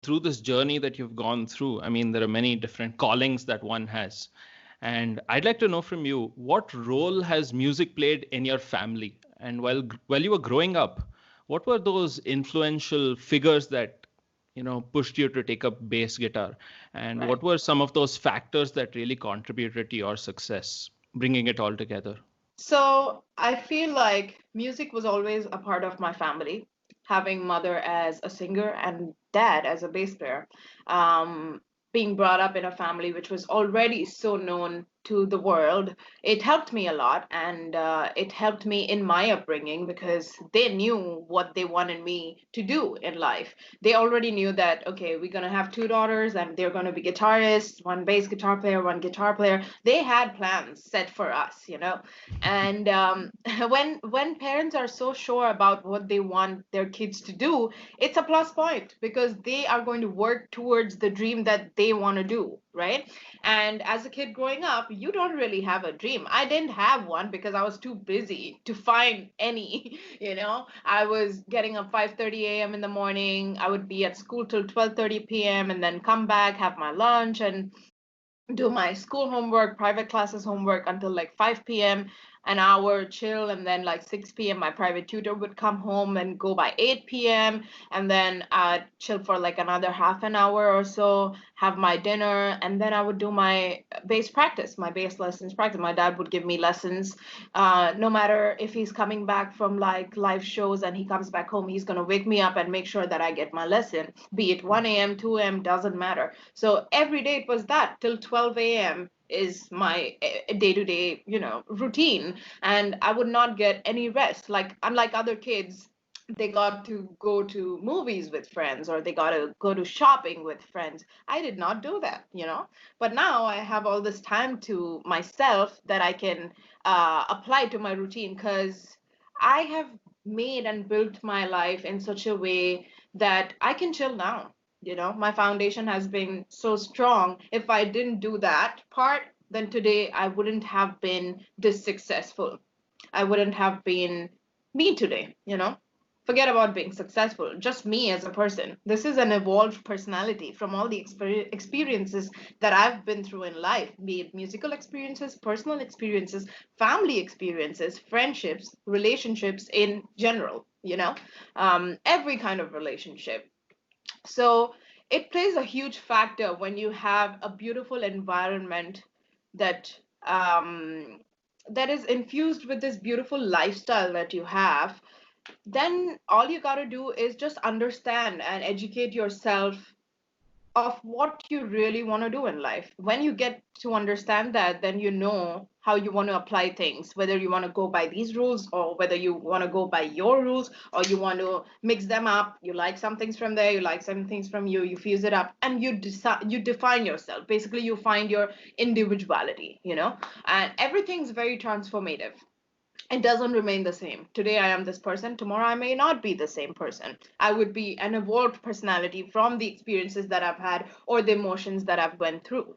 through this journey that you've gone through, I mean, there are many different callings that one has. And I'd like to know from you, what role has music played in your family? And while you were growing up, what were those influential figures that, pushed you to take up bass guitar? And Right. what were some of those factors that really contributed to your success, bringing it all together? So I feel like music was always a part of my family, having mother as a singer and dad as a bass player. Being brought up in a family which was already so known to the world, it helped me a lot, and it helped me in my upbringing because they knew what they wanted me to do in life. They already knew that, okay, we're going to have two daughters and they're going to be guitarists, one bass guitar player, one guitar player. They had plans set for us, and when parents are so sure about what they want their kids to do, it's a plus point because they are going to work towards the dream that they want to do, right? And as a kid growing up, you don't really have a dream. I didn't have one because I was too busy to find any. I was getting up 5:30 a.m. in the morning. I would be at school till 12:30 p.m. and then come back, have my lunch, and do my school homework, private classes homework until like 5 p.m., an hour chill, and then like 6 p.m. my private tutor would come home and go by 8 p.m., and then I'd chill for like another half an hour or so, have my dinner, and then I would do my bass practice, my bass lessons practice. My dad would give me lessons. No matter if he's coming back from like live shows and he comes back home, he's going to wake me up and make sure that I get my lesson, be it 1 a.m., 2 a.m., doesn't matter. So every day it was that till 12 a.m. is my day-to-day, routine, and I would not get any rest. Like unlike other kids, they got to go to movies with friends or they got to go to shopping with friends. I did not do that. But now I have all this time to myself that I can apply to my routine because I have made and built my life in such a way that I can chill now. My foundation has been so strong. If I didn't do that part, then today I wouldn't have been this successful. I wouldn't have been me today. Forget about being successful, just me as a person. This is an evolved personality from all the experiences that I've been through in life, be it musical experiences, personal experiences, family experiences, friendships, relationships in general, every kind of relationship. So it plays a huge factor when you have a beautiful environment that that is infused with this beautiful lifestyle that you have. Then all you got to do is just understand and educate yourself of what you really want to do in life. When you get to understand that, then you know how you want to apply things, whether you want to go by these rules or whether you want to go by your rules or you want to mix them up. You like some things from there, you like some things from you fuse it up, and you decide, you define yourself. Basically, you find your individuality, and everything's very transformative. It doesn't remain the same. Today I am this person, tomorrow I may not be the same person. I would be an evolved personality from the experiences that I've had or the emotions that I've went through.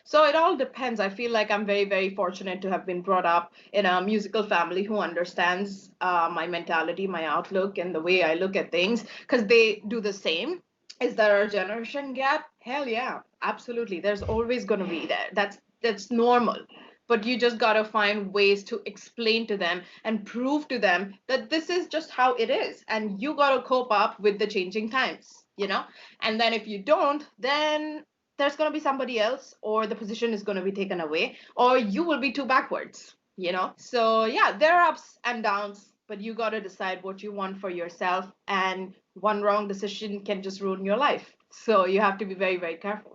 So it all depends. I feel like I'm very, very fortunate to have been brought up in a musical family who understands my mentality, my outlook, and the way I look at things because they do the same. Is there a generation gap? Hell yeah, absolutely. There's always going to be there. That's normal. But you just got to find ways to explain to them and prove to them that this is just how it is, and you got to cope up with the changing times. And then if you don't, then there's going to be somebody else, or the position is going to be taken away, or you will be too backwards. So yeah, there are ups and downs, but you got to decide what you want for yourself, and one wrong decision can just ruin your life. So you have to be very, very careful.